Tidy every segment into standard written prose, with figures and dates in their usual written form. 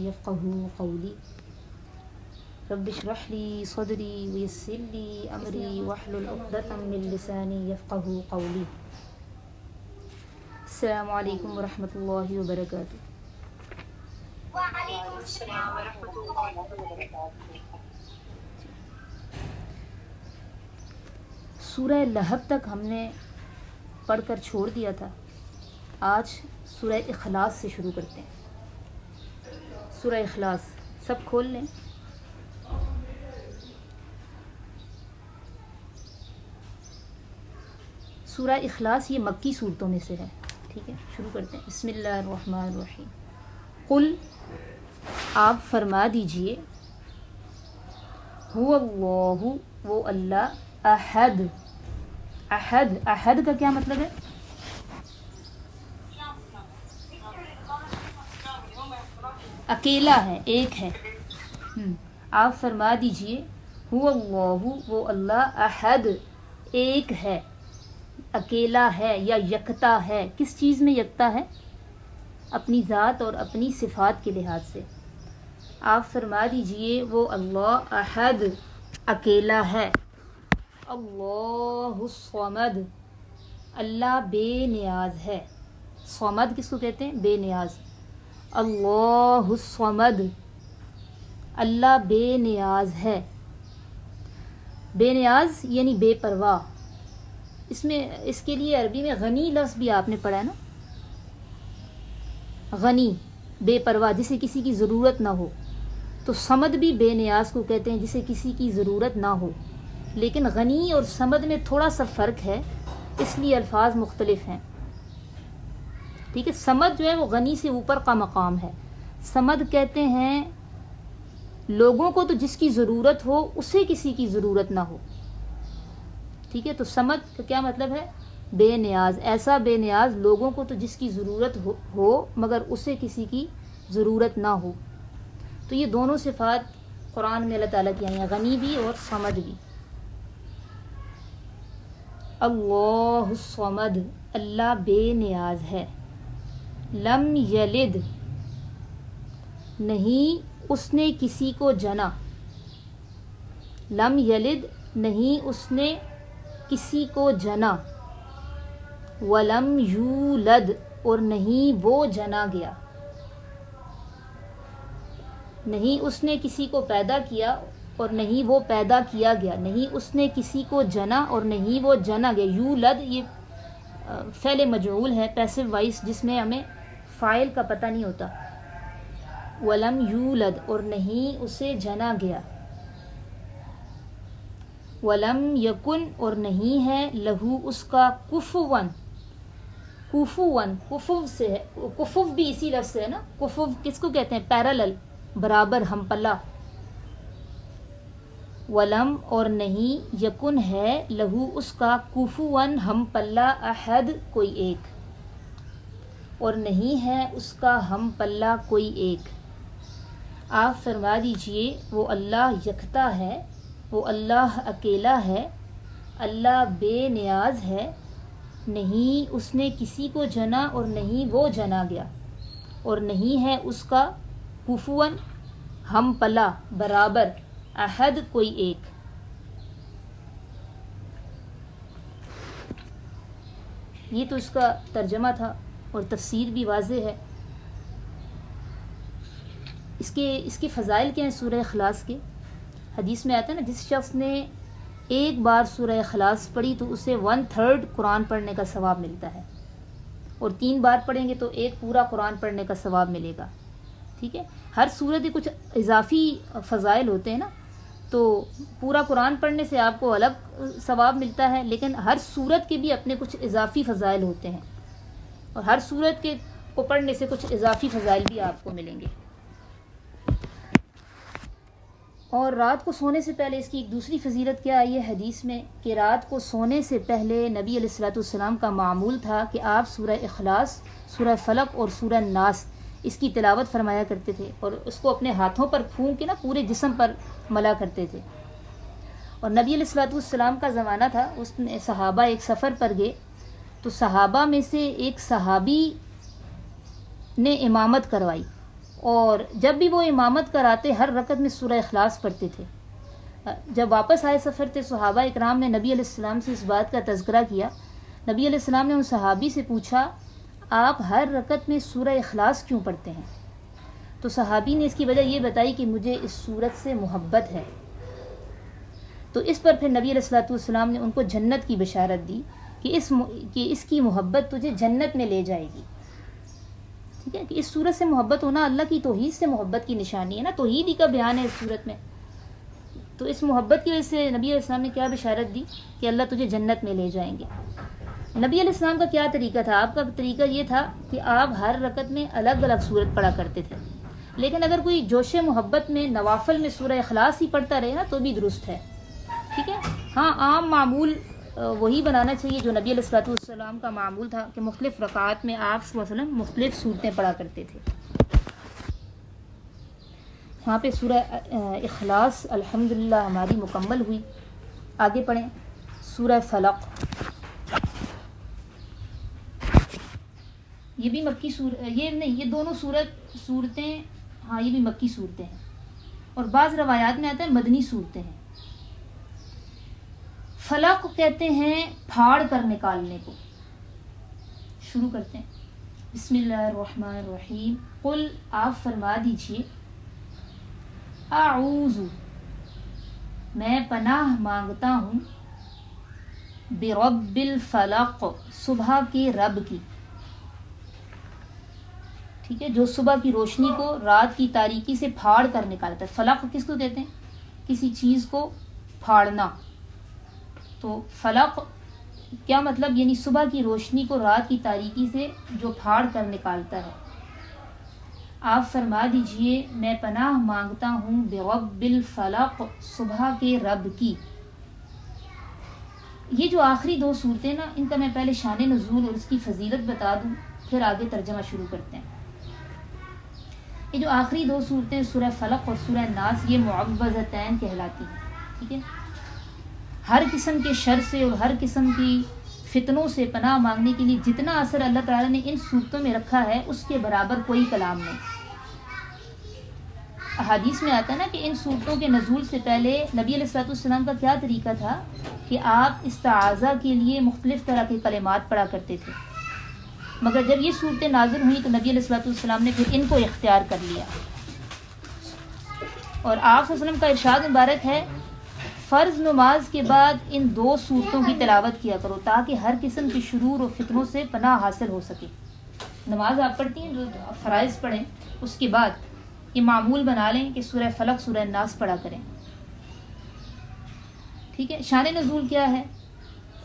يفقهوا قولي رب اشرح لي صدري ويسر لي أمري واحلل عقدة من لساني يفقهوا قولي. السلام علیکم ورحمۃ اللہ وبرکاتہ. وعلیکم السلام ورحمۃ اللہ وبرکاتہ. سورہ لہب تک ہم نے پڑھ کر چھوڑ دیا تھا. آج سورہ اخلاص سے شروع کرتے ہیں. سورہ اخلاص سب کھول لیں. سورہ اخلاص یہ مکی صورتوں میں سے ہے. ٹھیک ہے, شروع کرتے ہیں. بسم اللہ الرحمن الرحیم. قل آپ فرما دیجئے, هو اللہ وہ اللہ, احد احد احد کا کیا مطلب ہے؟ اکیلا ہے, ایک ہے. آپ فرما دیجئے هو اللہ وہ اللہ, احد ایک ہے, اکیلا ہے یا یکتا ہے. کس چیز میں یکتا ہے؟ اپنی ذات اور اپنی صفات کے لحاظ سے. آپ فرما دیجئے وہ اللہ احد اکیلا ہے. اللہ الصمد اللہ بے نیاز ہے. صمد کس کو کہتے ہیں؟ بے نیاز. اللہ الصمد اللہ بے نیاز ہے. بے نیاز یعنی بے پرواہ. اس کے لیے عربی میں غنی لفظ بھی آپ نے پڑھا ہے نا. غنی بے پرواہ, جسے کسی کی ضرورت نہ ہو. تو صمد بھی بے نیاز کو کہتے ہیں جسے کسی کی ضرورت نہ ہو. لیکن غنی اور صمد میں تھوڑا سا فرق ہے, اس لیے الفاظ مختلف ہیں. ٹھیک ہے, صمد جو ہے وہ غنی سے اوپر کا مقام ہے. صمد کہتے ہیں لوگوں کو تو جس کی ضرورت ہو اسے کسی کی ضرورت نہ ہو. ٹھیک ہے, تو صمد کا کیا مطلب ہے؟ بے نیاز. ایسا بے نیاز لوگوں کو تو جس کی ضرورت ہو مگر اسے کسی کی ضرورت نہ ہو. تو یہ دونوں صفات قرآن میں اللہ تعالیٰ کی آئی ہیں, غنی بھی اور صمد بھی. اللہ الصمد اللہ بے نیاز ہے. لم یلد نہیں اس نے کسی کو جنا. لم یلد نہیں اس نے کسی کو جنا. ولم یولد اور نہیں وہ جنا گیا. نہیں اس نے کسی کو پیدا کیا اور نہیں وہ پیدا کیا گیا. نہیں اس نے کسی کو جنا اور نہیں وہ جنا گیا. یولد یہ فعل مجعول ہے, پیسو وائس, جس میں ہمیں فاعل کا پتہ نہیں ہوتا. ولم یولد اور نہیں اسے جنا گیا. ولم یکن اور نہیں ہے لہو اس کا کفون. کفون کفو سے ہے, کفو بھی اسی لفظ سے ہے نا. کفو کس کو کہتے ہیں؟ پیرالل, برابر, ہم پلہ. ولم اور نہیں یکن ہے لہو اس کا کفون ہم پلہ احد کوئی ایک. اور نہیں ہے اس کا ہم پلہ کوئی ایک. آپ فرما دیجئے وہ اللہ یکتا ہے, وہ اللہ اکیلا ہے, اللہ بے نیاز ہے. نہیں اس نے کسی کو جنا اور نہیں وہ جنا گیا. اور نہیں ہے اس کا کفون ہم پلہ برابر, احد کوئی ایک. یہ تو اس کا ترجمہ تھا اور تفسیر بھی واضح ہے. اس کے فضائل کیا ہیں سورہ اخلاص کے؟ حدیث میں آتا ہے نا, جس شخص نے ایک بار سورہ اخلاص پڑھی تو اسے 1/3 قرآن پڑھنے کا ثواب ملتا ہے, اور 3 بار پڑھیں گے تو ایک پورا قرآن پڑھنے کا ثواب ملے گا. ٹھیک ہے, ہر سورت کے کچھ اضافی فضائل ہوتے ہیں نا, تو پورا قرآن پڑھنے سے آپ کو الگ ثواب ملتا ہے, لیکن ہر سورت کے بھی اپنے کچھ اضافی فضائل ہوتے ہیں, اور ہر سورت کے کو پڑھنے سے کچھ اضافی فضائل بھی آپ کو ملیں گے. اور رات کو سونے سے پہلے اس کی ایک دوسری فضیلت کیا آئی ہے حدیث میں, کہ رات کو سونے سے پہلے نبی علیہ الصلوۃ والسلام کا معمول تھا کہ آپ سورہ اخلاص, سورہ فلق اور سورہ ناس اس کی تلاوت فرمایا کرتے تھے, اور اس کو اپنے ہاتھوں پر پھونک کے نا پورے جسم پر ملا کرتے تھے. اور نبی علیہ الصلوۃ والسلام کا زمانہ تھا, اس نے صحابہ ایک سفر پر گئے, تو صحابہ میں سے ایک صحابی نے امامت کروائی. اور جب بھی وہ امامت کراتے ہر رکعت میں سورہ اخلاص پڑھتے تھے. جب واپس آئے سفر تھے صحابہ اکرام نے نبی علیہ السلام سے اس بات کا تذکرہ کیا. نبی علیہ السلام نے ان صحابی سے پوچھا آپ ہر رکعت میں سورہ اخلاص کیوں پڑھتے ہیں؟ تو صحابی نے اس کی وجہ یہ بتائی کہ مجھے اس سورت سے محبت ہے. تو اس پر پھر نبی علیہ السلام نے ان کو جنت کی بشارت دی کہ اس کی محبت تجھے جنت میں لے جائے گی. ٹھیک ہے کہ اس سورت سے محبت ہونا اللہ کی توحید سے محبت کی نشانی ہے نا، توحید ہی کا بیان ہے اس سورت میں. تو اس محبت کی وجہ سے نبی علیہ السلام نے کیا بشارت دی کہ اللہ تجھے جنت میں لے جائیں گے. نبی علیہ السلام کا کیا طریقہ تھا؟ آپ کا طریقہ یہ تھا کہ آپ ہر رکعت میں الگ الگ سورت پڑھا کرتے تھے، لیکن اگر کوئی جوش محبت میں نوافل میں سورہ اخلاص ہی پڑھتا رہے نا تو بھی درست ہے. ٹھیک ہے. ہاں عام معمول وہی بنانا چاہیے جو نبی علیہ السلام کا معمول تھا کہ مختلف رکعات میں آپ صلی اللہ علیہ وسلم مختلف صورتیں پڑھا کرتے تھے. یہاں پہ سورہ اخلاص الحمدللہ ہماری مکمل ہوئی. آگے پڑھیں سورہ فلق. یہ بھی مکی یہ دونوں صورتیں ہاں یہ بھی مکی صورتیں ہیں، اور بعض روایات میں آتا ہے مدنی صورتیں ہیں. فلق کہتے ہیں پھاڑ کر نکالنے کو. شروع کرتے ہیں بسم اللہ الرحمن الرحیم. قل آپ فرما دیجئے اعوذ میں پناہ مانگتا ہوں برب الفلق صبح کے رب کی. ٹھیک ہے، جو صبح کی روشنی کو رات کی تاریکی سے پھاڑ کر نکالتا ہے. فلق کس کو کہتے ہیں؟ کسی چیز کو پھاڑنا. تو فلق کیا مطلب؟ یعنی صبح کی روشنی کو رات کی تاریکی سے جو پھاڑ کر نکالتا ہے. آپ فرما دیجئے میں پناہ مانگتا ہوں برب الفلق صبح کے رب کی. یہ جو آخری دو صورتیں نا ان کا میں پہلے شان نزول اور اس کی فضیلت بتا دوں، پھر آگے ترجمہ شروع کرتے ہیں. یہ جو آخری دو صورتیں سورہ فلق اور سورہ ناس یہ معوذتین کہلاتی ہیں. ٹھیک ہے. ہر قسم کے شر سے اور ہر قسم کی فتنوں سے پناہ مانگنے کے لیے جتنا اثر اللہ تعالیٰ نے ان صورتوں میں رکھا ہے اس کے برابر کوئی کلام نہیں. احادیث میں آتا ہے نا کہ ان صورتوں کے نزول سے پہلے نبی علیہ السلام کا کیا طریقہ تھا کہ آپ استعاذہ کے لیے مختلف طرح کے کلمات پڑھا کرتے تھے، مگر جب یہ صورتیں نازل ہوئیں تو نبی علیہ السلام نے پھر ان کو اختیار کر لیا. اور آپ صلی اللہ علیہ وسلم کا ارشاد مبارک ہے فرض نماز کے بعد ان دو صورتوں کی تلاوت کیا کرو تاکہ ہر قسم کی شرور و فتنوں سے پناہ حاصل ہو سکے. نماز آپ پڑھتی ہیں جو فرائض پڑھیں اس کے بعد یہ معمول بنا لیں کہ سورہ فلق سورہ ناس پڑھا کریں. ٹھیک ہے. شان نزول کیا ہے؟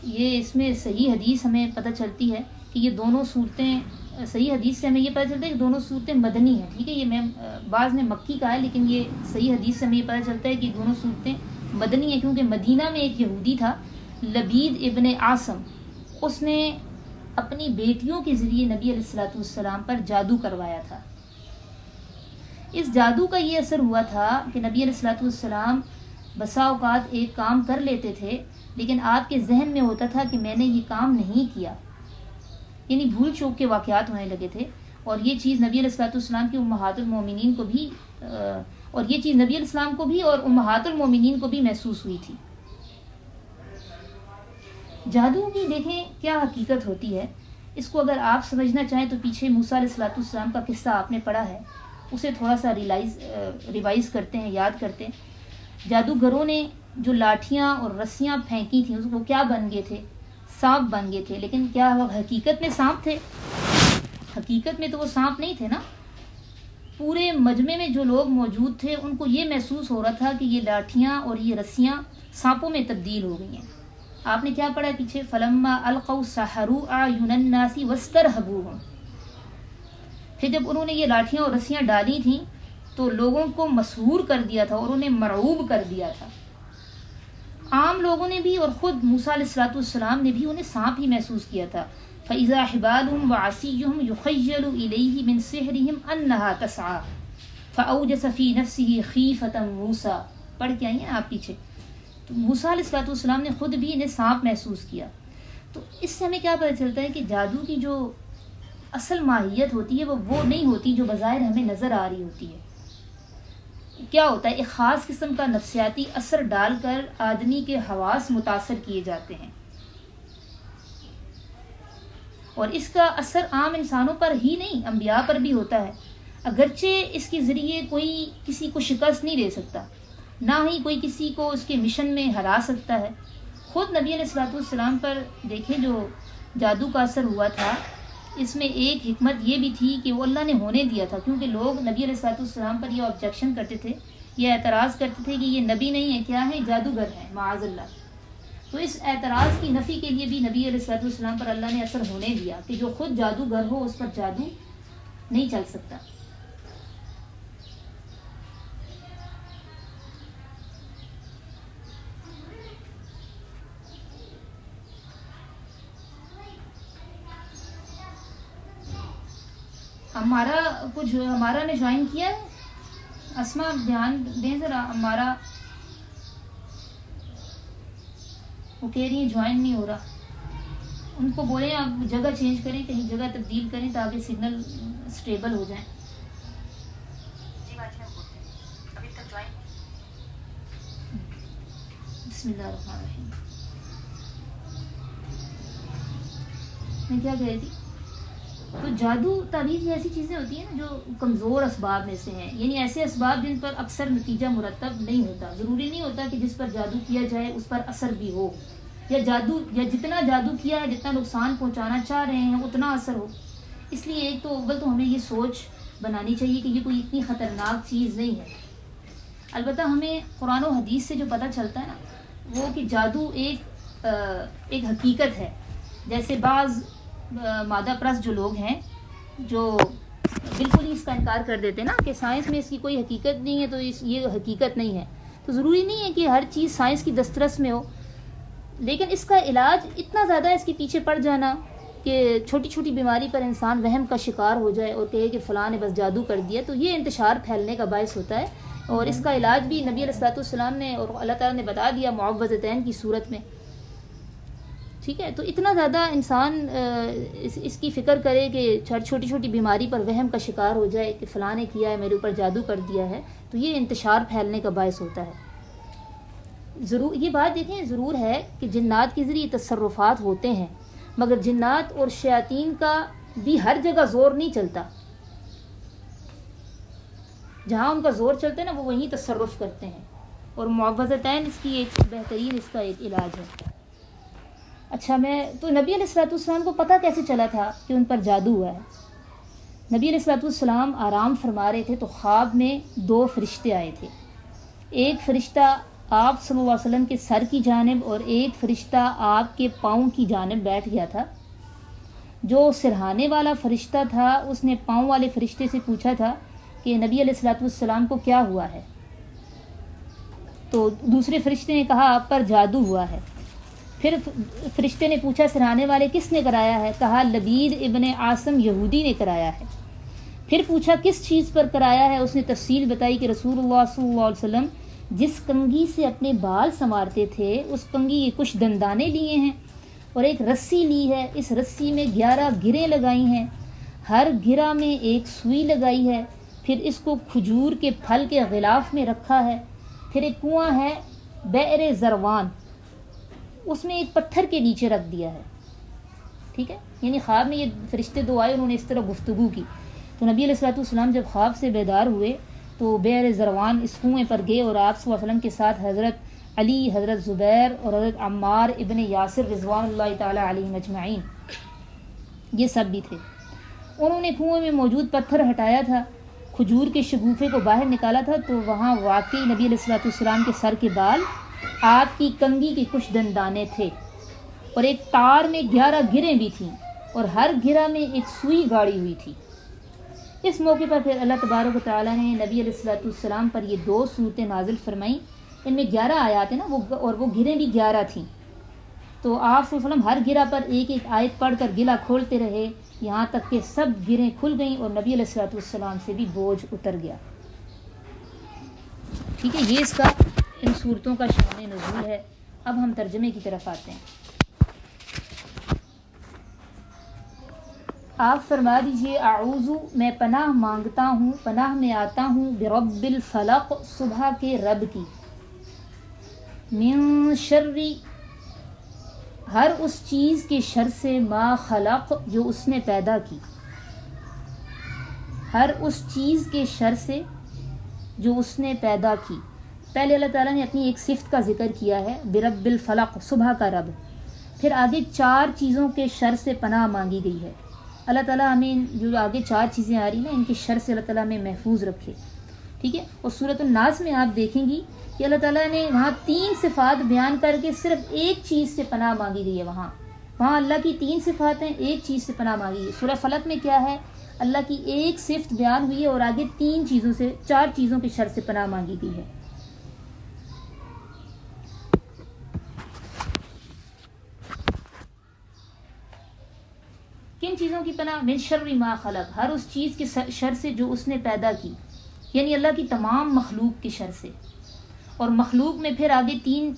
یہ اس میں صحیح حدیث ہمیں پتہ چلتی ہے کہ یہ دونوں صورتیں، صحیح حدیث سے ہمیں یہ پتہ چلتا ہے کہ دونوں صورتیں مدنی ہیں. ٹھیک ہے. یہ میں بعض نے مکی کہا ہے لیکن یہ صحیح حدیث سے ہمیں یہ پتہ چلتا ہے کہ دونوں صورتیں مدنی ہیں، کیونکہ مدینہ میں ایک یہودی تھا لبید ابن عاصم، اس نے اپنی بیٹیوں کے ذریعے نبی علیہ السلام پر جادو کروایا تھا. اس جادو کا یہ اثر ہوا تھا کہ نبی علیہ السلام بسا اوقات ایک کام کر لیتے تھے لیکن آپ کے ذہن میں ہوتا تھا کہ میں نے یہ کام نہیں کیا، یعنی بھول چوک کے واقعات ہونے لگے تھے. اور یہ چیز نبی علیہ السلام کی امہات المومنین کو بھی اور یہ چیز نبی علیہ السلام کو بھی اور امہات المومنین کو بھی محسوس ہوئی تھی. جادو کی دیکھیں کیا حقیقت ہوتی ہے. اس کو اگر آپ سمجھنا چاہیں تو پیچھے موسیٰ علیہ السلام کا قصہ آپ نے پڑھا ہے، اسے تھوڑا سا ریوائز کرتے ہیں، یاد کرتے ہیں. جادوگروں نے جو لاٹھیاں اور رسیاں پھینکی تھیں وہ کیا بن گئے تھے؟ سانپ بن گئے تھے. لیکن کیا وہ حقیقت میں سانپ تھے؟ حقیقت میں تو وہ سانپ نہیں تھے نا. پورے مجمع میں جو لوگ موجود تھے ان کو یہ محسوس ہو رہا تھا کہ یہ لاٹھیاں اور یہ رسیاں سانپوں میں تبدیل ہو گئی ہیں. آپ نے کیا پڑھا ہے پیچھے؟ فلما القوا سحروا اعین الناس واسترهبوهم. پھر جب انہوں نے یہ لاٹھیاں اور رسیاں ڈالی تھیں تو لوگوں کو مسحور کر دیا تھا اور انہیں مرعوب کر دیا تھا. عام لوگوں نے بھی اور خود موسیٰ علیہ السلام نے بھی انہیں سانپ ہی محسوس کیا تھا. فَإِذَا حِبَالُهُمْ وَعَصِيُّهُمْ يُخَيَّلُ إِلَيْهِ مِنْ سِحْرِهِمْ أَنَّهَا تَسْعَى فَأَوْجَسَ فِي نَفْسِهِ خِيفَةً مُوسَى. پڑھ کے آئیے آپ پیچھے. تو موسیٰ علیہ السلام نے خود بھی انہیں سانپ محسوس کیا. تو اس سے ہمیں کیا پتہ چلتا ہے کہ جادو کی جو اصل ماہیت ہوتی ہے وہ نہیں ہوتی جو بظاہر ہمیں نظر آ رہی ہوتی ہے. کیا ہوتا ہے، ایک خاص قسم کا نفسیاتی اثر ڈال کر آدمی کے حواس متاثر کیے جاتے ہیں، اور اس کا اثر عام انسانوں پر ہی نہیں انبیاء پر بھی ہوتا ہے. اگرچہ اس کے ذریعے کوئی کسی کو شکست نہیں دے سکتا، نہ ہی کوئی کسی کو اس کے مشن میں ہرا سکتا ہے. خود نبی علیہ الصلوۃ والسلام پر دیکھیں جو جادو کا اثر ہوا تھا، اس میں ایک حکمت یہ بھی تھی کہ وہ اللہ نے ہونے دیا تھا، کیونکہ لوگ نبی علیہ الصلوۃ والسلام پر یہ آبجیکشن کرتے تھے، یہ اعتراض کرتے تھے کہ یہ نبی نہیں ہے، کیا ہے، جادوگر ہے معاذ اللہ. تو اس اعتراض کی نفی کے لیے بھی نبی علیہ الصلوۃ والسلام پر اللہ نے اثر ہونے دیا کہ جو خود جادوگر ہو اس پر جادو نہیں چل سکتا. ہمارا نے جوائن کیا ہے. اسما دھیان دیں ذرا، ہمارا وہ کہہ رہی ہیں جوائن نہیں ہو رہا. ان کو بولیں آپ جگہ چینج کریں، کہیں جگہ تبدیل کریں تاکہ سگنل اسٹیبل ہو جائیں. جی باجی ہم بولتے ہیں ابھی تک جوائن. بسم اللہ الرحمن الرحیم. میں کیا کہہ رہی تھی؟ تو جادو تعویذ ایسی چیزیں ہوتی ہیں نا جو کمزور اسباب میں سے ہیں، یعنی ایسے اسباب جن پر اکثر نتیجہ مرتب نہیں ہوتا. ضروری نہیں ہوتا کہ جس پر جادو کیا جائے اس پر اثر بھی ہو، یا جتنا جادو کیا ہے، جتنا نقصان پہنچانا چاہ رہے ہیں اتنا اثر ہو. اس لیے ایک تو اول تو ہمیں یہ سوچ بنانی چاہیے کہ یہ کوئی اتنی خطرناک چیز نہیں ہے. البتہ ہمیں قرآن و حدیث سے جو پتہ چلتا ہے نا وہ کہ جادو ایک حقیقت ہے. جیسے بعض مادہ پرست جو لوگ ہیں جو بالکل ہی اس کا انکار کر دیتے ہیں نا کہ سائنس میں اس کی کوئی حقیقت نہیں ہے، تو یہ حقیقت نہیں ہے. تو ضروری نہیں ہے کہ ہر چیز سائنس کی دسترس میں ہو، لیکن اس کا علاج اتنا زیادہ اس کے پیچھے پڑ جانا کہ چھوٹی چھوٹی بیماری پر انسان وہم کا شکار ہو جائے اور کہے کہ فلاں نے بس جادو کر دیا، تو یہ انتشار پھیلنے کا باعث ہوتا ہے. اور اس کا علاج بھی نبی علیہ الصلوۃ والسلام نے اور اللہ تعالیٰ نے بتا دیا معوذتین کی صورت میں. ٹھیک ہے، تو اتنا زیادہ انسان اس کی فکر کرے کہ چھوٹی چھوٹی بیماری پر وہم کا شکار ہو جائے کہ فلاں نے کیا ہے، میرے اوپر جادو کر دیا ہے، تو یہ انتشار پھیلنے کا باعث ہوتا ہے. ضرور یہ بات دیکھیں، ضرور ہے کہ جنات کے ذریعے تصرفات ہوتے ہیں، مگر جنات اور شیاطین کا بھی ہر جگہ زور نہیں چلتا. جہاں ان کا زور چلتا ہے نا وہ وہیں تصرف کرتے ہیں، اور معوذتین اس کی ایک بہترین اس کا ایک علاج ہے. اچھا، تو نبی علیہ الصلوۃ والسلام کو پتہ کیسے چلا تھا کہ ان پر جادو ہوا ہے؟ نبی علیہ الصلوۃ والسلام آرام فرما رہے تھے تو خواب میں 2 فرشتے آئے تھے. ایک فرشتہ آپ صلی اللہ علیہ وسلم کے سر کی جانب اور ایک فرشتہ آپ کے پاؤں کی جانب بیٹھ گیا تھا. جو سرہانے والا فرشتہ تھا اس نے پاؤں والے فرشتے سے پوچھا تھا کہ نبی علیہ الصلوۃ والسلام کو کیا ہوا ہے؟ تو دوسرے فرشتے نے کہا آپ پر جادو ہوا ہے. پھر فرشتے نے پوچھا سرہانے والے کس نے کرایا ہے؟ کہا لبید ابن عاصم یہودی نے کرایا ہے. پھر پوچھا کس چیز پر کرایا ہے؟ اس نے تفصیل بتائی کہ رسول اللہ صلی اللہ علیہ وسلم جس کنگھی سے اپنے بال سنوارتے تھے اس کنگھی کے کچھ دندانے لیے ہیں اور ایک رسی لی ہے. اس رسی میں 11 گریں لگائی ہیں، ہر گرہ میں ایک سوئی لگائی ہے. پھر اس کو کھجور کے پھل کے غلاف میں رکھا ہے. پھر ایک کنواں ہے بئر زروان، اس میں ایک پتھر کے نیچے رکھ دیا ہے. ٹھیک ہے، یعنی خواب میں یہ فرشتے 2 آئے، انہوں نے اس طرح گفتگو کی. تو نبی علیہ الصلوۃ والسلام جب خواب سے بیدار ہوئے تو بئر زروان اس کنویں پر گئے، اور آپ صلی اللہ علیہ وسلم کے ساتھ حضرت علی، حضرت زبیر اور حضرت عمار ابن یاسر رضوان اللہ تعالی علیہم اجمعین یہ سب بھی تھے. انہوں نے کنویں میں موجود پتھر ہٹایا تھا، کھجور کے شگوفے کو باہر نکالا تھا، تو وہاں واقعی نبی علیہ الصلوۃ والسلام کے سر کے بال، آپ کی کنگھی کے کچھ دندانے تھے، اور ایک تار میں 11 گریں بھی تھیں، اور ہر گرہ میں ایک سوئی گاڑی ہوئی تھی. اس موقع پر پھر اللہ تبارک و تعالیٰ نے نبی علیہ الصلوۃ والسلام پر یہ 2 صورتیں نازل فرمائیں. ان میں 11 آیات ہیں نا، اور وہ گریں بھی 11 تھیں. تو آپ صلی اللہ علیہ وسلم ہر گرہ پر ایک ایک آیت پڑھ کر گلا کھولتے رہے، یہاں تک کہ سب گریں کھل گئیں اور نبی علیہ الصلوۃ والسلام سے بھی بوجھ اتر گیا. ٹھیک ہے، یہ اس کا ان صورتوں کا شان نزول ہے. اب ہم ترجمے کی طرف آتے ہیں. آپ فرما دیجئے اعوذ میں پناہ مانگتا ہوں، پناہ میں آتا ہوں برب الفلق صبح کے رب کی، من شر ہر اس چیز کے شر سے، ما خلق جو اس نے پیدا کی، ہر اس چیز کے شر سے جو اس نے پیدا کی۔ پہلے اللہ تعالیٰ نے اپنی ایک صفت کا ذکر کیا ہے برب الفلق، صبح کا رب، پھر آگے 4 چیزوں کے شر سے پناہ مانگی گئی ہے۔ اللہ تعالیٰ ہمیں جو آگے 4 چیزیں آ رہی ہیں نا، ان کے شر سے اللہ تعالیٰ ہمیں محفوظ رکھے، ٹھیک ہے۔ اور سورۃ الناس میں آپ دیکھیں گی کہ اللہ تعالیٰ نے وہاں 3 صفات بیان کر کے صرف ایک چیز سے پناہ مانگی گئی ہے۔ وہاں اللہ کی 3 صفات ہیں، ایک چیز سے پناہ مانگی گئی ہے۔ سورہ فلق میں کیا ہے؟ اللہ کی ایک صفت بیان ہوئی ہے اور آگے 4 چیزوں کے شر سے پناہ مانگی گئی ہے۔ کن چیزوں کی پناہ؟ من شر ما خلق، ہر اس چیز کے شر سے جو اس نے پیدا کی، یعنی اللہ کی تمام مخلوق کے شر سے۔ اور مخلوق میں پھر آگے 3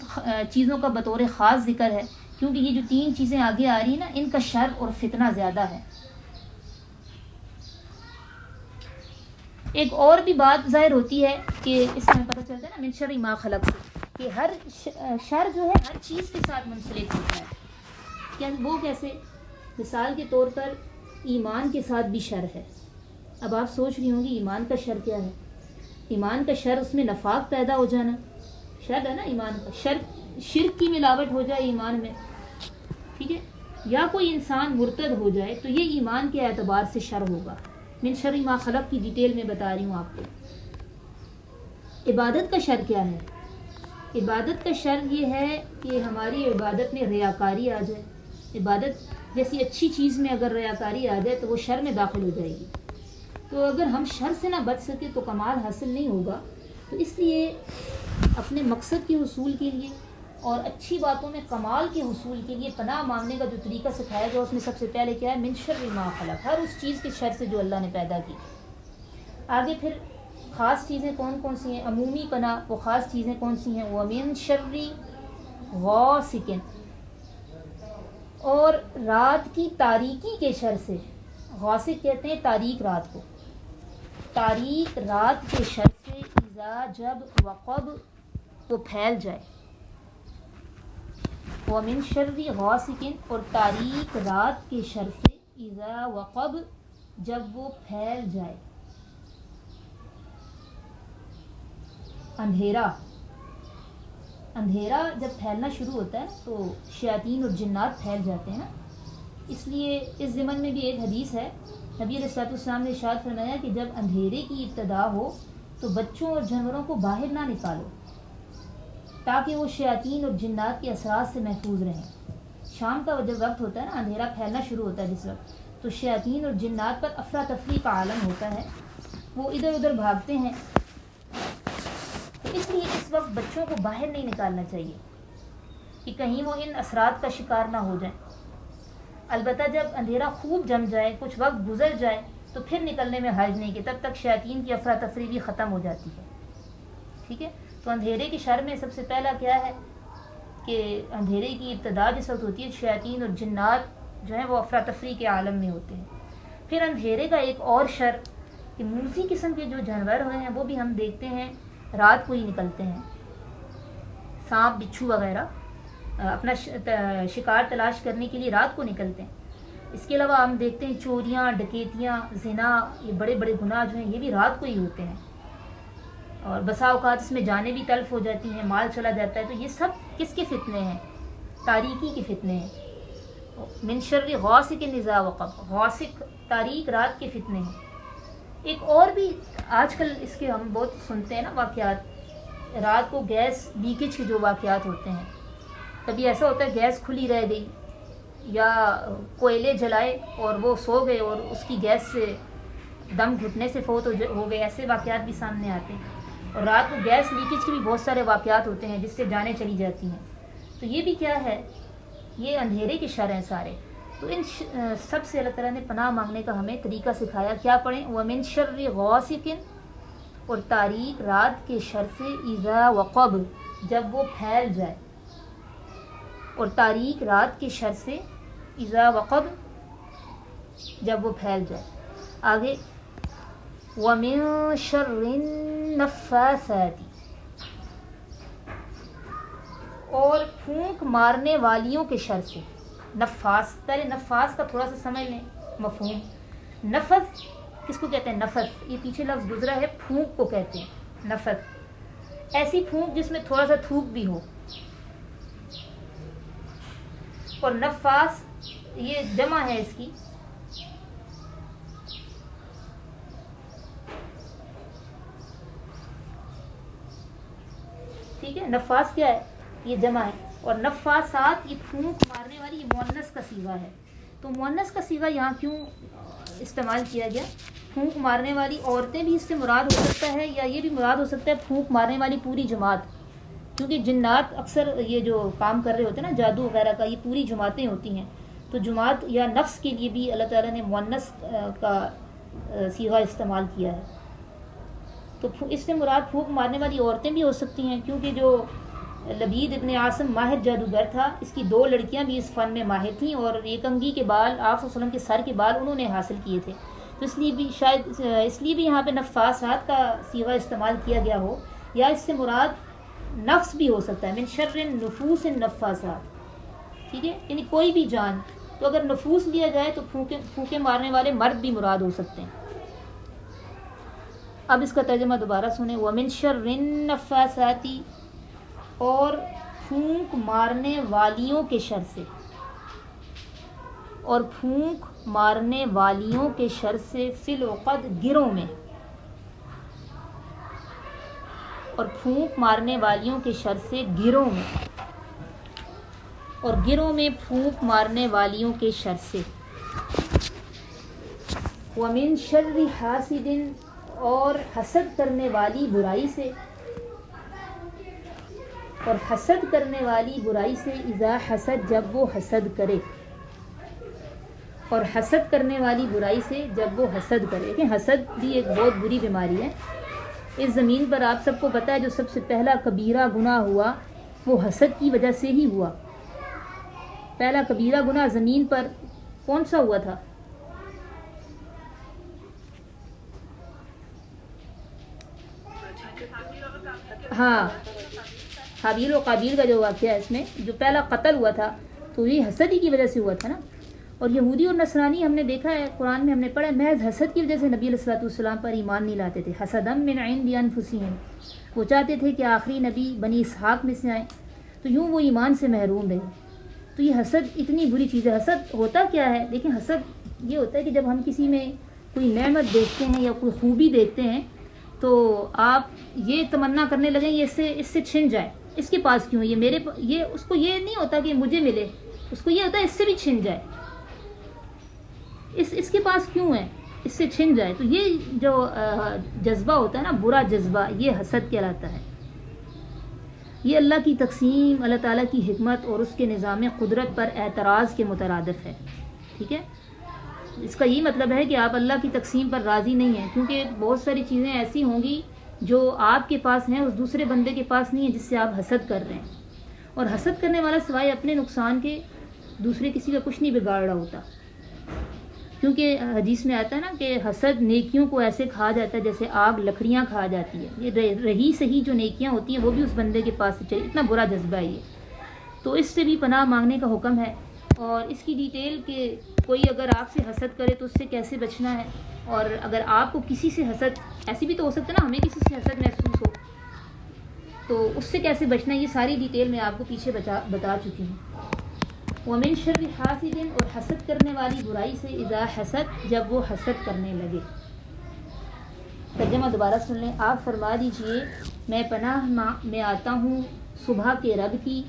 چیزوں کا بطور خاص ذکر ہے، کیونکہ یہ جو 3 چیزیں آگے آ رہی ہیں نا، ان کا شر اور فتنہ زیادہ ہے۔ ایک اور بھی بات ظاہر ہوتی ہے کہ اس میں پتہ چلتا ہے نا من شر ما خلق سے، کہ ہر شر جو ہے ہر چیز کے ساتھ منسلک ہوتا ہے۔ وہ کیسے؟ مثال کے طور پر ایمان کے ساتھ بھی شر ہے۔ اب آپ سوچ رہی ہوں گی ایمان کا شر کیا ہے؟ ایمان کا شر اس میں نفاق پیدا ہو جانا، شر ہے نا ایمان کا شر، شرک کی ملاوٹ ہو جائے ایمان میں، ٹھیک ہے، یا کوئی انسان مرتد ہو جائے تو یہ ایمان کے اعتبار سے شر ہوگا۔ من شر ما خلق کی ڈیٹیل میں بتا رہی ہوں آپ کو۔ عبادت کا شر کیا ہے؟ عبادت کا شر یہ ہے کہ ہماری عبادت میں ریاکاری آ جائے۔ عبادت جیسی اچھی چیز میں اگر ریاکاری آ جائے تو وہ شر میں داخل ہو جائے گی۔ تو اگر ہم شر سے نہ بچ سکے تو کمال حاصل نہیں ہوگا۔ تو اس لیے اپنے مقصد کے حصول کے لیے اور اچھی باتوں میں کمال کے حصول کے لیے پناہ مانگنے کا جو طریقہ سکھایا گیا اس میں سب سے پہلے کیا ہے؟ من شر ما خلق، ہر اس چیز کے شر سے جو اللہ نے پیدا کی۔ آگے پھر خاص چیزیں کون کون سی ہیں؟ عمومی پناہ، وہ خاص چیزیں کون سی ہیں؟ وَمِن شَرِّ غاسق، اور رات کی تاریکی کے شر سے۔ غاسق کہتے ہیں تاریک رات کو، تاریک رات کے شر سے، اذا جب وقب وہ پھیل جائے۔ وَمِن شَرِّ غاسق، اور تاریک رات کے شر سے، اذا وقب جب وہ پھیل جائے۔ اندھیرا جب پھیلنا شروع ہوتا ہے تو شیاطین اور جنات پھیل جاتے ہیں نا، اس لیے اس ضمن میں بھی ایک حدیث ہے، نبی علیہ السلام نے ارشاد فرمایا کہ جب اندھیرے کی ابتدا ہو تو بچوں اور جانوروں کو باہر نہ نکالو تاکہ وہ شیاطین اور جنات کے اثرات سے محفوظ رہیں۔ شام کا جب وقت ہوتا ہے نا، اندھیرا پھیلنا شروع ہوتا ہے جس وقت، تو شیاطین اور جنات پر افراتفری کا عالم ہوتا ہے، وہ ادھر ادھر بھاگتے ہیں۔ تو اس لیے اس وقت بچوں کو باہر نہیں نکالنا چاہیے کہ کہیں وہ ان اثرات کا شکار نہ ہو جائیں۔ البتہ جب اندھیرا خوب جم جائے، کچھ وقت گزر جائے تو پھر نکلنے میں حرج نہیں، کہ تب تک شیاطین کی افراتفری بھی ختم ہو جاتی ہے، ٹھیک ہے۔ تو اندھیرے کے شر میں سب سے پہلا کیا ہے کہ اندھیرے کی ابتدا جس وقت ہوتی ہے شیاطین اور جنات جو ہیں وہ افراتفری کے عالم میں ہوتے ہیں۔ پھر اندھیرے کا ایک اور شر کہ موذی قسم کے جو جانور ہوئے ہیں وہ بھی ہم دیکھتے ہیں رات کو ہی نکلتے ہیں، سانپ بچھو وغیرہ اپنا شکار تلاش کرنے کے لیے رات کو نکلتے ہیں۔ اس کے علاوہ ہم دیکھتے ہیں چوریاں، ڈکیتیاں، زنا، یہ بڑے بڑے گناہ جو ہیں یہ بھی رات کو ہی ہوتے ہیں، اور بسا اوقات اس میں جانیں بھی تلف ہو جاتی ہیں، مال چلا جاتا ہے۔ تو یہ سب کس کے فتنے ہیں؟ تاریکی کے فتنے ہیں۔ من شر غاسق اذا وقب، غاسق تاریک رات کے فتنے ہیں۔ ایک اور بھی آج کل اس کے ہم بہت سنتے ہیں نا واقعات، رات کو گیس لیکیج کے جو واقعات ہوتے ہیں، کبھی ایسا ہوتا ہے گیس کھلی رہ گئی یا کوئلے جلائے اور وہ سو گئے اور اس کی گیس سے دم گھٹنے سے فوت ہو گئے، ایسے واقعات بھی سامنے آتے ہیں۔ اور رات کو گیس لیکیج کے بھی بہت سارے واقعات ہوتے ہیں جس سے جانیں چلی جاتی ہیں۔ تو یہ بھی کیا ہے؟ یہ اندھیرے کے شر ہیں سارے۔ تو ان سب سے اللہ تعالیٰ نے پناہ مانگنے کا ہمیں طریقہ سکھایا۔ کیا پڑھیں؟ وَمِن شَرِّ غَاسِقٍ، اور تاریک رات کے شر سے، اذا وقب جب وہ پھیل جائے، اور تاریک رات کے شر سے، اذا وقب جب وہ پھیل جائے. آگے وَمِن شَرِّ النَّفَّاثَاتِ، اور پھونک مارنے والیوں کے شر سے. نفاس، پہلے نفاس کا تھوڑا سا سمجھ لیں مفہوم. نفس کس کو کہتے ہیں؟ نفس، یہ پیچھے لفظ گزرا ہے، پھونک کو کہتے ہیں نفس. ایسی پھونک جس میں تھوڑا سا تھوک بھی ہو. اور نفاس یہ جمع ہے اس کی. ٹھیک ہے، نفاس کیا ہے؟ یہ جمع ہے. اور نفاسات یہ پھونک مارنے والی، یہ مؤنث کا صیغہ ہے. تو مؤنث کا صیغہ یہاں کیوں استعمال کیا گیا؟ پھونک مارنے والی عورتیں بھی اس سے مراد ہو سکتا ہے، یا یہ بھی مراد ہو سکتا ہے پھونک مارنے والی پوری جماعت. کیونکہ جنات اکثر یہ جو کام کر رہے ہوتے ہیں نا جادو وغیرہ کا، یہ پوری جماعتیں ہوتی ہیں. تو جماعت یا نفس کے لیے بھی اللہ تعالیٰ نے مؤنث کا صیغہ استعمال کیا ہے. تو اس سے مراد پھونک مارنے والی عورتیں بھی ہو سکتی ہیں، کیونکہ جو لبید ابن عاصم ماہر جادوگر تھا، اس کی 2 لڑکیاں بھی اس فن میں ماہر تھیں، اور ایک انگی کے بال آپ صلی اللہ علیہ وسلم کے سر کے بال انہوں نے حاصل کیے تھے. تو اس لیے بھی شاید اس لیے بھی یہاں پہ نفاسات کا صیغہ استعمال کیا گیا ہو، یا اس سے مراد نفس بھی ہو سکتا ہے. من شر النفوس النفاسات، ٹھیک ہے، یعنی کوئی بھی جان. تو اگر نفوس لیا جائے تو پھونکے مارنے والے مرد بھی مراد ہو سکتے ہیں. اب اس کا ترجمہ دوبارہ سنیں. وَمِن شَرِّ النَّفَّاثَاتِ، اور پھونک مارنے والیوں کے شر سے. اور پھونک مارنے والیوں کے شر سے فی العقد، گروں میں. اور پھونک مارنے والیوں کے شر سے گروں میں. اور گروں میں پھونک مارنے والیوں کے شر سے. وَمِن شَرِّ حَاسِدٍ، اور حسد کرنے والی برائی سے. اور حسد کرنے والی برائی سے اذا حسد، جب وہ حسد کرے. اور حسد کرنے والی برائی سے جب وہ حسد کرے. لیکن حسد بھی ایک بہت بری بیماری ہے. اس زمین پر آپ سب کو پتہ ہے جو سب سے پہلا کبیرہ گناہ ہوا وہ حسد کی وجہ سے ہی ہوا. پہلا کبیرہ گناہ زمین پر کون سا ہوا تھا؟ ہاں، حابیل و قابیل کا جو واقعہ ہے، اس میں جو پہلا قتل ہوا تھا تو یہ حسد ہی کی وجہ سے ہوا تھا نا. اور یہودی اور نصرانی ہم نے دیکھا ہے، قرآن میں ہم نے پڑھا ہے، محض حسد کی وجہ سے نبی علیہ الصلوۃ والسلام پر ایمان نہیں لاتے تھے. حسدا من عند انفسہم، وہ چاہتے تھے کہ آخری نبی بنی اسحاق میں سے آئیں، تو یوں وہ ایمان سے محروم رہے. تو یہ حسد اتنی بری چیز ہے. حسد ہوتا کیا ہے؟ لیکن حسد یہ ہوتا ہے کہ جب ہم کسی میں کوئی نعمت دیکھتے ہیں یا کوئی خوبی دیکھتے ہیں تو آپ یہ تمنا کرنے لگیں یہ اس سے چھن جائے. اس کے پاس کیوں؟ یہ میرے یہ اس کو یہ نہیں ہوتا کہ مجھے ملے، اس کو یہ ہوتا ہے اس سے بھی چھن جائے. اس کے پاس کیوں ہے؟ اس سے چھن جائے. تو یہ جو جذبہ ہوتا ہے نا، برا جذبہ، یہ حسد کہلاتا ہے. یہ اللہ کی تقسیم، اللہ تعالیٰ کی حکمت اور اس کے نظام قدرت پر اعتراض کے مترادف ہے. ٹھیک ہے، اس کا یہی مطلب ہے کہ آپ اللہ کی تقسیم پر راضی نہیں ہیں، کیونکہ بہت ساری چیزیں ایسی ہوں گی جو آپ کے پاس ہیں اس دوسرے بندے کے پاس نہیں ہے جس سے آپ حسد کر رہے ہیں. اور حسد کرنے والا سوائے اپنے نقصان کے دوسرے کسی کا کچھ نہیں بگاڑ رہا ہوتا. کیونکہ حدیث میں آتا ہے نا کہ حسد نیکیوں کو ایسے کھا جاتا ہے جیسے آگ لکڑیاں کھا جاتی ہے. یہ رہی صحیح جو نیکیاں ہوتی ہیں وہ بھی اس بندے کے پاس سے چلی. اتنا برا جذبہ ہے یہ. تو اس سے بھی پناہ مانگنے کا حکم ہے. اور اس کی ڈیٹیل کہ کوئی اگر آپ سے حسد کرے تو اس سے کیسے بچنا ہے، اور اگر آپ کو کسی سے حسد، ایسی بھی تو ہو سکتا ہے نا ہمیں کسی سے حسد محسوس ہو تو اس سے کیسے بچنا ہے، یہ ساری ڈیٹیل میں آپ کو پیچھے بتا چکی ہوں. وَمِن شَرِّ حَاسِدٍ، اور حسد کرنے والی برائی سے اذا حسد، جب وہ حسد کرنے لگے. ترجمہ دوبارہ سن لیں. آپ فرما دیجئے میں پناہ میں آتا ہوں صبح کے رب کی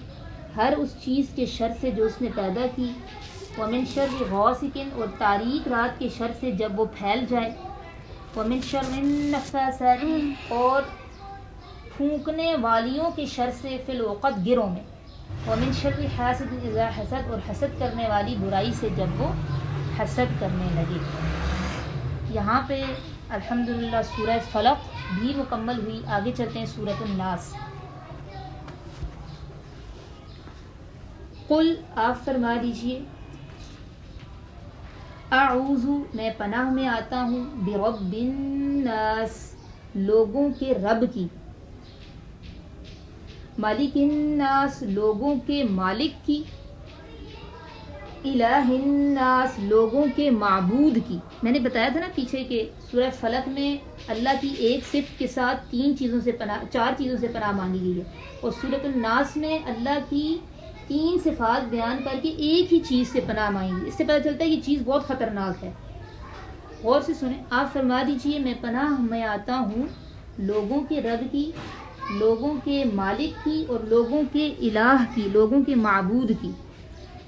ہر اس چیز کے شر سے جو اس نے پیدا کی. وَمِن شَرِّ غَاسِقٍ، اور تاریک رات کے شر سے جب وہ پھیل جائے. وَمِن شَرِّ النَّفَّاثَاتِ، اور پھونکنے والیوں کے شر سے فی العقد، گروں میں. وَمِن شَرِّ حَاسِدٍ اِذَا حَسَد، اور حسد کرنے والی برائی سے جب وہ حسد کرنے لگے. یہاں پہ الحمدللہ سورہ فلق بھی مکمل ہوئی. آگے چلتے ہیں سورۃ الناس. قل، آپ فرما دیجئے اعوذ میں پناہ میں آتا ہوں برب الناس لوگوں کے رب کی، مالک الناس لوگوں کے مالک کی، الہ الناس لوگوں کے معبود کی۔ میں نے بتایا تھا نا پیچھے کہ سورہ فلق میں اللہ کی ایک صفت کے ساتھ چار چیزوں سے پناہ مانگی گئی ہے، اور سورۃ الناس میں اللہ کی 3 صفات بیان کر کے ایک ہی چیز سے پناہ مانگی گئی۔ اس سے پتہ چلتا ہے کہ یہ چیز بہت خطرناک ہے۔ غور سے سنیں، آپ فرما دیجئے میں پناہ میں آتا ہوں لوگوں کے رب کی، لوگوں کے مالک کی، اور لوگوں کے الہ کی، لوگوں کے معبود کی،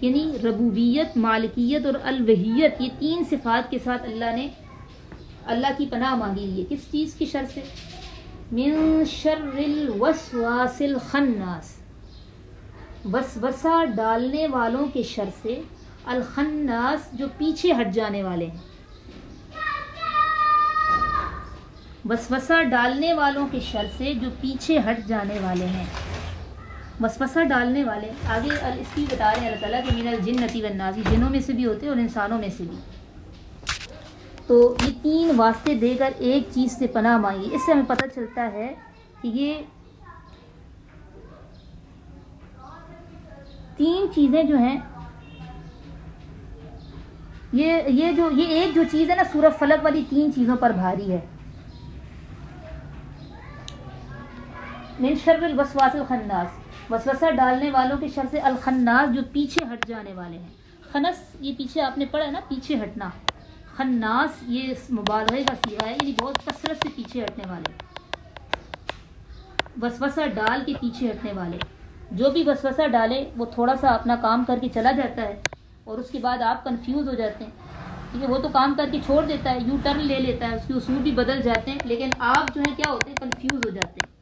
یعنی ربوبیت، مالکیت اور الوہیت، یہ 3 صفات کے ساتھ اللہ کی پناہ مانگی گئی ہے۔ کس چیز کی شر سے؟ من شر الوسواس الخناس، وسوسہ ڈالنے والوں کے شر سے، الخناس جو پیچھے ہٹ جانے والے ہیں، وسوسہ ڈالنے والوں کے شر سے جو پیچھے ہٹ جانے والے ہیں۔ وسوسہ ڈالنے والے آگے اس کی بتا رہے ہیں اللہ تعالیٰ کہ من الجنۃ والناس، جنوں میں سے بھی ہوتے ہیں اور انسانوں میں سے بھی۔ تو یہ 3 واسطے دے کر ایک چیز سے پناہ مانگی۔ اس سے ہمیں پتہ چلتا ہے کہ یہ 3 چیزیں جو ہیں، یہ ایک جو چیز ہے نا سورہ فلق والی 3 چیزوں پر بھاری ہے۔ من شر الوسواس الخناس، وسوسہ ڈالنے والوں کے شر سے، الخناس جو پیچھے ہٹ جانے والے ہیں۔ خنس یہ پیچھے آپ نے پڑھا ہے نا، پیچھے ہٹنا۔ خناس یہ مبالغے کا صیغہ ہے، یعنی بہت کثرت سے پیچھے ہٹنے والے، وسوسہ ڈال کے پیچھے ہٹنے والے۔ جو بھی وسوسہ ڈالے وہ تھوڑا سا اپنا کام کر کے چلا جاتا ہے، اور اس کے بعد آپ کنفیوز ہو جاتے ہیں، کیونکہ وہ تو کام کر کے چھوڑ دیتا ہے، یو ٹرن لے لیتا ہے، اس کے اصول بھی بدل جاتے ہیں، لیکن آپ جو ہے کیا ہوتے ہیں، کنفیوز ہو جاتے ہیں۔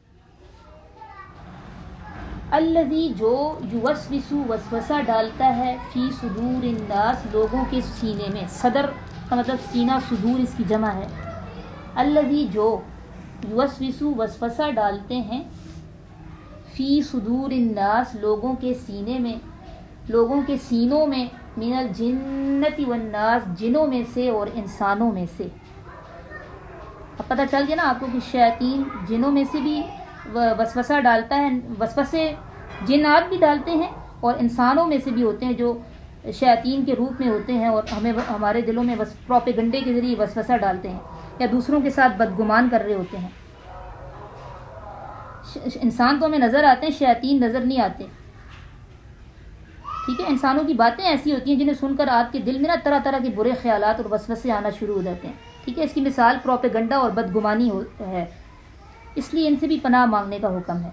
الذی جو یوسوس وسوسہ ڈالتا ہے، فی صدور الناس لوگوں کے سینے میں، صدر کا مطلب سینہ، صدور اس کی جمع ہے۔ الذی جو یوسوس وسوسہ ڈالتے ہیں، فی صدور الناس لوگوں کے سینے میں، لوگوں کے سینوں میں، من الجنۃ والناس جنوں میں سے اور انسانوں میں سے۔ اب پتہ چل گیا نا آپ کو کہ شیاطین جنوں میں سے بھی وسوسہ ڈالتا ہے، وسوسے جنات بھی ڈالتے ہیں اور انسانوں میں سے بھی ہوتے ہیں جو شیاطین کے روپ میں ہوتے ہیں، اور ہمارے دلوں میں پروپیگنڈے کے ذریعے وسوسہ ڈالتے ہیں، یا دوسروں کے ساتھ بدگمان کر رہے ہوتے ہیں۔ انسان تو ہمیں نظر آتے ہیں، شیاطین نظر نہیں آتے، ٹھیک ہے۔ انسانوں کی باتیں ایسی ہوتی ہیں جنہیں سن کر آپ کے دل میں نا طرح طرح کے برے خیالات اور وسوسے آنا شروع ہو جاتے ہیں، ٹھیک ہے۔ اس کی مثال پروپیگنڈا اور بدگمانی ہے، اس لیے ان سے بھی پناہ مانگنے کا حکم ہے۔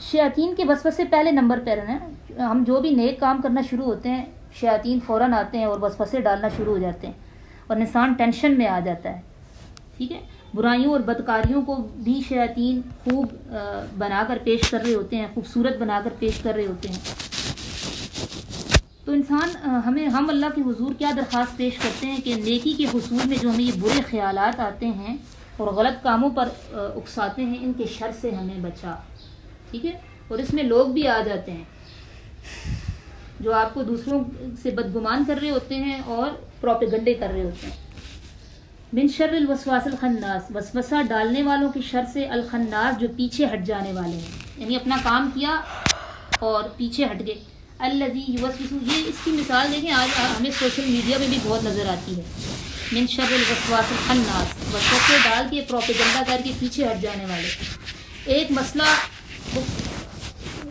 شیاطین کے وسوسے پہلے نمبر پر ہیں۔ ہم جو بھی نیک کام کرنا شروع ہوتے ہیں، شیاطین فوراً آتے ہیں اور وسوسے ڈالنا شروع ہو جاتے ہیں، اور انسان ٹینشن میں آ جاتا ہے، ٹھیک ہے۔ برائیوں اور بدکاریوں کو بھی شیاطین خوب بنا کر پیش کر رہے ہوتے ہیں، خوبصورت بنا کر پیش کر رہے ہوتے ہیں۔ تو ہم اللہ کے حضور کیا درخواست پیش کرتے ہیں کہ نیکی کے حصول میں جو ہمیں یہ برے خیالات آتے ہیں اور غلط کاموں پر اکساتے ہیں، ان کے شر سے ہمیں بچا، ٹھیک ہے۔ اور اس میں لوگ بھی آ جاتے ہیں جو آپ کو دوسروں سے بدگمان کر رہے ہوتے ہیں اور پروپیگنڈے کر رہے ہوتے ہیں۔ من شر الوسواس الخناس، وسوسہ ڈالنے والوں کی شر سے، الخناس جو پیچھے ہٹ جانے والے ہیں، یعنی اپنا کام کیا اور پیچھے ہٹ گئے۔ الذی یوسوس، یہ اس کی مثال دیکھیں آج ہمیں سوشل میڈیا میں بھی بہت نظر آتی ہے۔ من شر الوسواس الخناس، وسوسے ڈال کے پروپیگنڈا کر کے پیچھے ہٹ جانے والے۔ ایک مسئلہ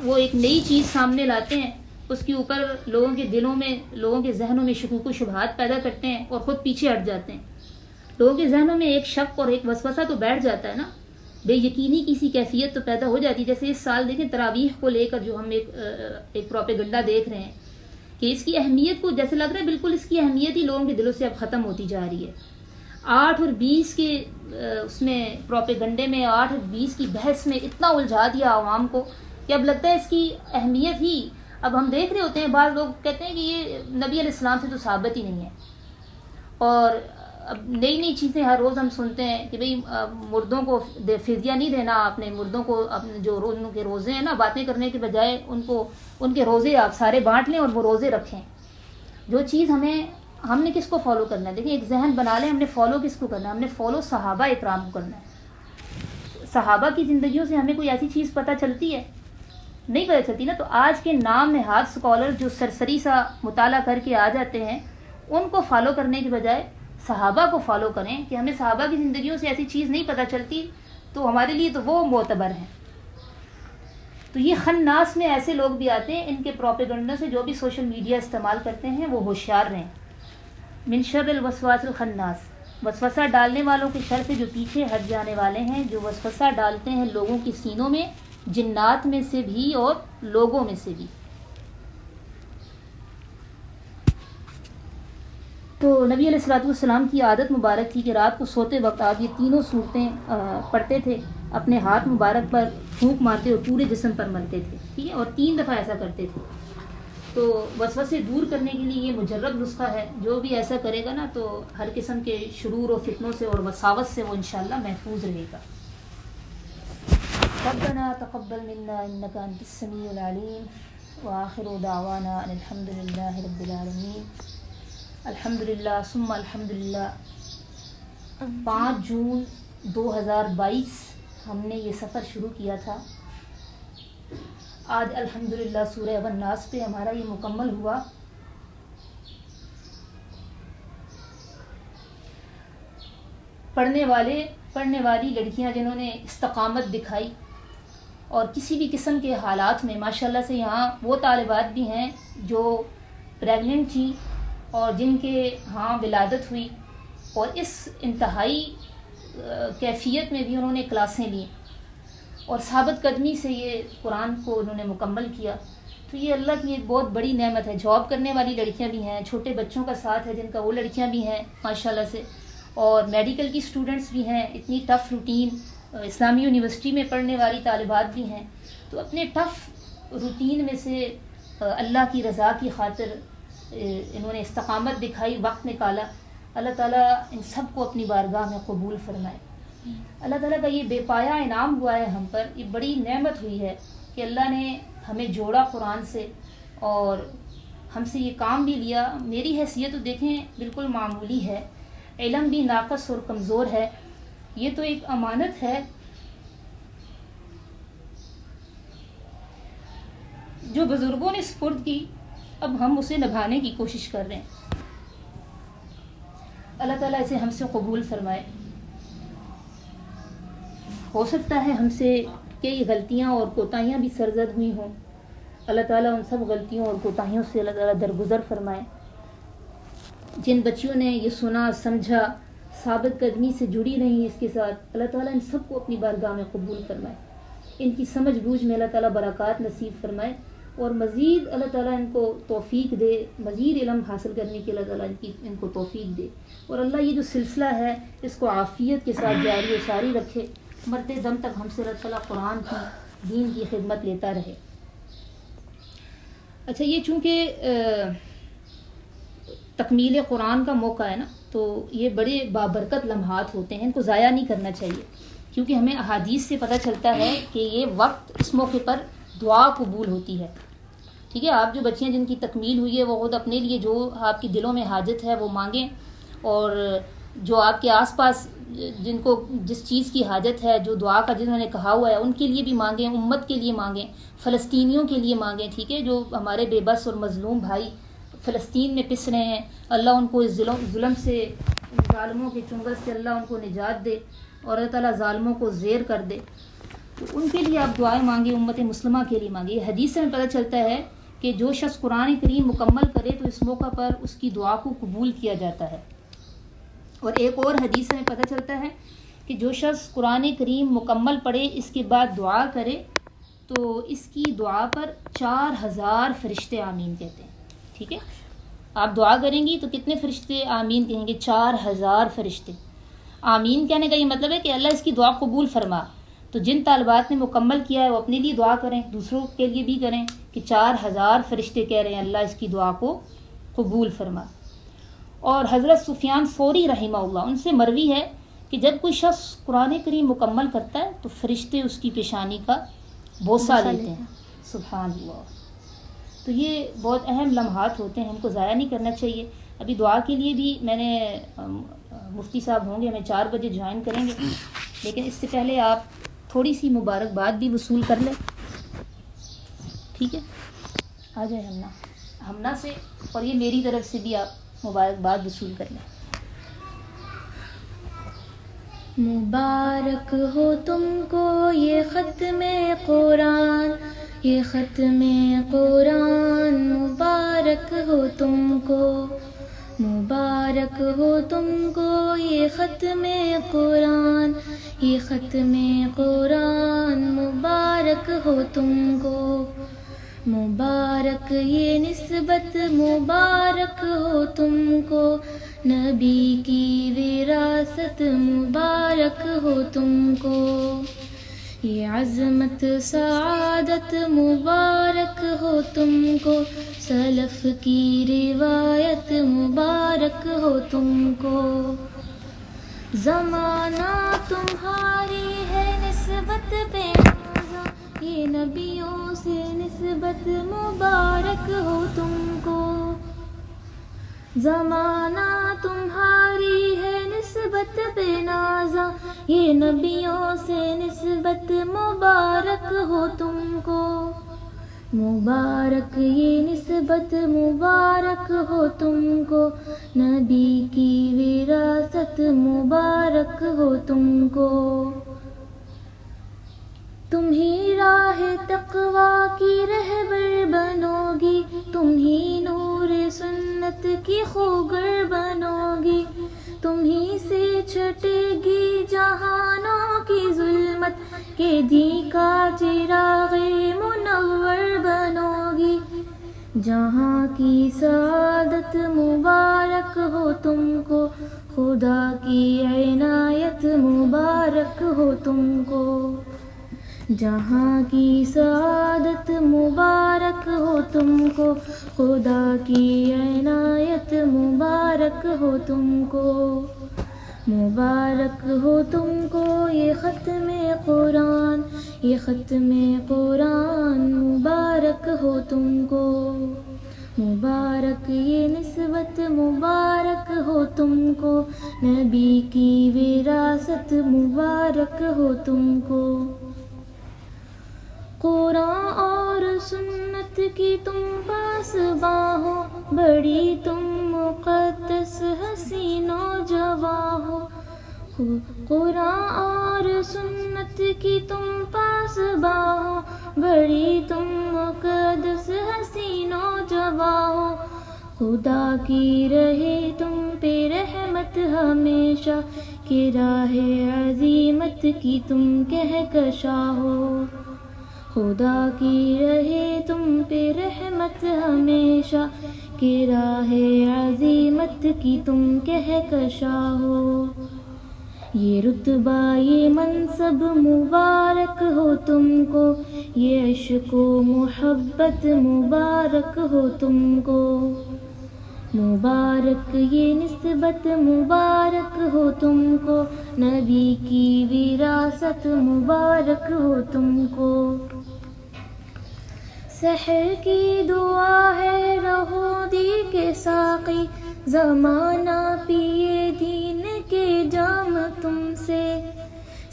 وہ ایک نئی چیز سامنے لاتے ہیں، اس کے اوپر لوگوں کے دلوں میں، لوگوں کے ذہنوں میں شکوک و شبہات پیدا کرتے ہیں اور خود پیچھے ہٹ جاتے ہیں۔ لوگوں کے ذہنوں میں ایک شک اور ایک وسوسہ تو بیٹھ جاتا ہے نا، بے یقینی کی سی کیفیت تو پیدا ہو جاتی ہے۔ جیسے اس سال دیکھیں تراویح کو لے کر جو ہم ایک پروپیگنڈا دیکھ رہے ہیں کہ اس کی اہمیت کو جیسے لگ رہا ہے بالکل اس کی اہمیت ہی لوگوں کے دلوں سے اب ختم ہوتی جا رہی ہے۔ 8 اور 20 کے اس میں پروپیگنڈے میں 8 اور 20 کی بحث میں اتنا الجھا دیا عوام کو کہ اب لگتا ہے اس کی اہمیت ہی، اب ہم دیکھ رہے ہوتے ہیں بعض لوگ کہتے ہیں کہ یہ نبی علیہ السلام سے تو ثابت ہی نہیں ہے، اور اب نئی نئی چیزیں ہر روز ہم سنتے ہیں کہ بھئی مردوں کو فدیہ نہیں دینا، اپنے مردوں کو اپنے جو ان کے روزے ہیں نا باتیں کرنے کے بجائے ان کے روزے آپ سارے بانٹ لیں اور وہ روزے رکھیں. جو چیز ہم نے کس کو فالو کرنا ہے؟ دیکھیں ایک ذہن بنا لیں، ہم نے فالو کس کو کرنا ہے؟ ہم نے فالو صحابہ اکرام کو کرنا ہے. صحابہ کی زندگیوں سے ہمیں کوئی ایسی چیز پتہ چلتی ہے؟ نہیں پتہ چلتی نا. تو آج کے نام نہاد اسکالر جو سرسری سا مطالعہ کر کے آ جاتے ہیں، ان کو فالو کرنے کے بجائے صحابہ کو فالو کریں کہ ہمیں صحابہ کی زندگیوں سے ایسی چیز نہیں پتہ چلتی تو ہمارے لیے تو وہ معتبر ہیں. تو یہ خناس میں ایسے لوگ بھی آتے ہیں، ان کے پروپیگنڈا سے جو بھی سوشل میڈیا استعمال کرتے ہیں وہ ہوشیار رہیں. من شر الوسواس الخناس، وسوسہ ڈالنے والوں کے شر سے جو پیچھے ہٹ جانے والے ہیں، جو وسوسہ ڈالتے ہیں لوگوں کی سینوں میں، جنات میں سے بھی اور لوگوں میں سے بھی. تو نبی علیہ الصلوۃ والسلام کی عادت مبارک تھی کہ رات کو سوتے وقت آپ یہ تینوں صورتیں پڑھتے تھے، اپنے ہاتھ مبارک پر پھونک مارتے اور پورے جسم پر ملتے تھے، ٹھیک ہے، اور 3 دفعہ ایسا کرتے تھے. تو وسوسے دور کرنے کے لیے یہ مجرب نسخہ ہے، جو بھی ایسا کرے گا نا تو ہر قسم کے شرور و فتنوں سے اور وساوس سے وہ انشاءاللہ محفوظ رہے گا. ربنا تقبل منا انك انت السميع العليم واخر دعوانا ان الحمد لله رب العالمين. الحمدللہ ثم الحمدللہ. 5 جون 2022 ہم نے یہ سفر شروع کیا تھا. آج الحمدللہ سورہ والناس پہ ہمارا یہ مکمل ہوا. پڑھنے والی لڑکیاں جنہوں نے استقامت دکھائی اور کسی بھی قسم کے حالات میں، ماشاءاللہ سے یہاں وہ طالبات بھی ہیں جو پریگننٹ تھیں اور جن کے ہاں ولادت ہوئی، اور اس انتہائی کیفیت میں بھی انہوں نے کلاسیں لیں اور ثابت قدمی سے یہ قرآن کو انہوں نے مکمل کیا. تو یہ اللہ کی ایک بہت بڑی نعمت ہے. جاب کرنے والی لڑکیاں بھی ہیں، چھوٹے بچوں کا ساتھ ہے جن کا، وہ لڑکیاں بھی ہیں ماشاءاللہ سے، اور میڈیکل کی اسٹوڈنٹس بھی ہیں. اتنی ٹف روٹین، اسلامی یونیورسٹی میں پڑھنے والی طالبات بھی ہیں. تو اپنے ٹف روٹین میں سے اللہ کی رضا کی خاطر انہوں نے استقامت دکھائی، وقت نکالا. اللہ تعالیٰ ان سب کو اپنی بارگاہ میں قبول فرمائے. اللہ تعالیٰ کا یہ بے پایا انعام ہوا ہے ہم پر، یہ بڑی نعمت ہوئی ہے کہ اللہ نے ہمیں جوڑا قرآن سے اور ہم سے یہ کام بھی لیا. میری حیثیت تو دیکھیں بالکل معمولی ہے، علم بھی ناقص اور کمزور ہے. یہ تو ایک امانت ہے جو بزرگوں نے سپرد کی، اب ہم اسے نبھانے کی کوشش کر رہے ہیں. اللہ تعالیٰ اسے ہم سے قبول فرمائے. ہو سکتا ہے ہم سے کئی غلطیاں اور کوتاہیاں بھی سرزد ہوئی ہوں. اللہ تعالیٰ ان سب غلطیوں اور کوتاہیوں سے اللہ تعالیٰ درگزر فرمائے. جن بچیوں نے یہ سنا سمجھا، ثابت قدمی سے جڑی رہیں اس کے ساتھ، اللہ تعالیٰ ان سب کو اپنی بارگاہ میں قبول فرمائے. ان کی سمجھ بوجھ میں اللہ تعالیٰ برکات نصیب فرمائے اور مزید اللہ تعالیٰ ان کو توفیق دے، مزید علم حاصل کرنے کی اللہ تعالیٰ ان کو توفیق دے. اور اللہ یہ جو سلسلہ ہے اس کو عافیت کے ساتھ جاری و ساری رکھے، مرتے دم تک ہم سے اللہ تعالیٰ قرآن کی، دین کی خدمت لیتا رہے. اچھا، یہ چونکہ تکمیل قرآن کا موقع ہے نا، تو یہ بڑے بابرکت لمحات ہوتے ہیں، ان کو ضائع نہیں کرنا چاہیے، کیونکہ ہمیں احادیث سے پتہ چلتا ہے کہ یہ وقت، اس موقع پر دعا قبول ہوتی ہے. ٹھیک ہے، آپ جو بچیاں جن کی تکمیل ہوئی ہے وہ خود اپنے لیے جو آپ کی دلوں میں حاجت ہے وہ مانگیں، اور جو آپ کے آس پاس جن کو جس چیز کی حاجت ہے، جو دعا کا جنہوں نے کہا ہوا ہے، ان کے لیے بھی مانگیں، امت کے لیے مانگیں، فلسطینیوں کے لیے مانگیں. ٹھیک ہے، جو ہمارے بے بس اور مظلوم بھائی فلسطین میں پس رہے ہیں، اللہ ان کو اس ظلم سے، ان ظالموں کے چنگل سے اللہ ان کو نجات دے اور اللہ تعالیٰ ظالموں کو زیر کر دے. تو ان کے لیے آپ دعائیں مانگیں، امت مسلمہ کے لیے مانگیں. یہ حدیث سے ہمیں پتہ چلتا ہے کہ جو شخص قرآن کریم مکمل کرے تو اس موقع پر اس کی دعا کو قبول کیا جاتا ہے. اور ایک اور حدیث سے ہمیں پتہ چلتا ہے کہ جو شخص قرآن کریم مکمل پڑھے اس کے بعد دعا کرے تو اس کی دعا پر 4000 فرشتے آمین کہتے ہیں. ٹھیک ہے، آپ دعا کریں گی تو کتنے فرشتے آمین کہیں گے؟ 4000 فرشتے. آمین کہنے کا یہ مطلب ہے کہ اللہ اس کی دعا قبول فرما. تو جن طالبات نے مکمل کیا ہے وہ اپنے لیے دعا کریں، دوسروں کے لیے بھی کریں کہ 4000 فرشتے کہہ رہے ہیں اللہ اس کی دعا کو قبول فرما. اور حضرت سفیان ثوری رحمہ اللہ ان سے مروی ہے کہ جب کوئی شخص قرآن کریم مکمل کرتا ہے تو فرشتے اس کی پیشانی کا بوسہ لیتے ہیں. سبحان اللہ. تو یہ بہت اہم لمحات ہوتے ہیں، ہم کو ضائع نہیں کرنا چاہیے. ابھی دعا کے لیے بھی میں نے مفتی صاحب ہوں گے، ہمیں 4 بجے جوائن کریں گے، لیکن اس سے پہلے آپ تھوڑی سی مبارکباد بھی وصول کر لیں. ٹھیک ہے، آ جائے ہمنا سے، اور یہ میری طرف سے بھی آپ مبارکباد وصول کر لیں. مبارک ہو تم کو یہ ختم قرآن، یہ ختم قرآن، مبارک ہو تم کو، مبارک ہو تم کو یہ ختم قرآن، یہ ختم قرآن، مبارک ہو تم کو. مبارک یہ نسبت، مبارک ہو تم کو، نبی کی وراثت، مبارک ہو تم کو. یہ عظمت سعادت، مبارک ہو تم کو، سلف کی روایت، مبارک ہو تم کو. زمانہ تمہاری ہے نسبت بے نازاں، یہ نبیوں سے نسبت، مبارک ہو تم کو. زمانہ تمہاری ہے نسبت بے نازاں، یہ نبیوں سے نسبت، مبارک ہو تم کو. مبارک یہ نسبت، مبارک ہو تم کو، نبی کی وراثت، مبارک ہو تم کو. تم ہی راہ تقویٰ کی رہبر بنو گی، تم ہی نور سنت کی خوگر بنو گی، تم ہی سے چھٹے گی جہانوں کی ظلمت، کہ دین کا چراغ منور بنو گی. جہاں کی سعادت، مبارک ہو تم کو، خدا کی عنایت، مبارک ہو تم کو. جہاں کی سعادت، مبارک ہو تم کو، خدا کی عنایت، مبارک ہو تم کو. مبارک ہو تم کو یہ ختم قرآن، یہ ختم قرآن، مبارک ہو تم کو. مبارک یہ نسبت، مبارک ہو تم کو، نبی کی وراثت، مبارک ہو تم کو. قرآن اور سنت کی تم پاسباں ہو، بڑی تم مقدس حسین و جواں ہو. قرآن اور سنت کی تم پاسباں ہو، بڑی تم مقدس حسین و جواں ہو. خدا کی رہے تم پہ رحمت ہمیشہ، کہ راہ عظیمت کی تم کہکشاں ہو. خدا کی رہے تم پہ رحمت ہمیشہ، کہ راہ عظیمت کی تم کہکشاں ہو. یہ رتبہ یہ منصب، مبارک ہو تم کو، یہ عشق و محبت، مبارک ہو تم کو. مبارک یہ نسبت، مبارک ہو تم کو، نبی کی وراثت، مبارک ہو تم کو. سحر کی دعا ہے رہو دی کے ساقی، زمانہ پیے دین کے جام تم سے.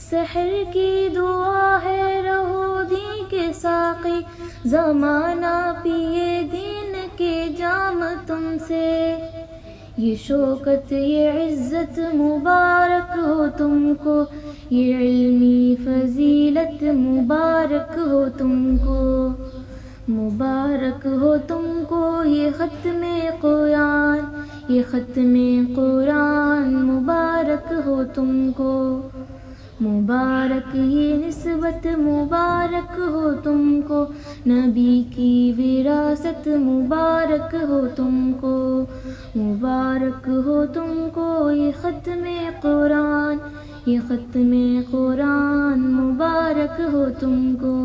سحر کی دعا ہے رہو دی کے ساقی، زمانہ پیے دین کے جام تم سے. یہ شوکت یہ عزت، مبارک ہو تم کو، یہ علمی فضیلت، مبارک ہو تم کو. مبارک ہو تم کو یہ ختم قرآن، یہ ختم قرآن، مبارک ہو تم کو. مبارک یہ نسبت، مبارک ہو تم کو، نبی کی وراثت، مبارک ہو تم کو. مبارک ہو تم کو یہ ختم قرآن، یہ ختم قرآن، مبارک ہو تم کو.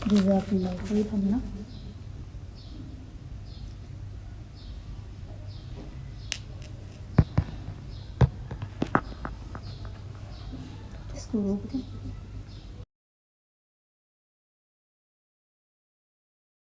جزاک اللہ خیر. ہم نا روک دیں.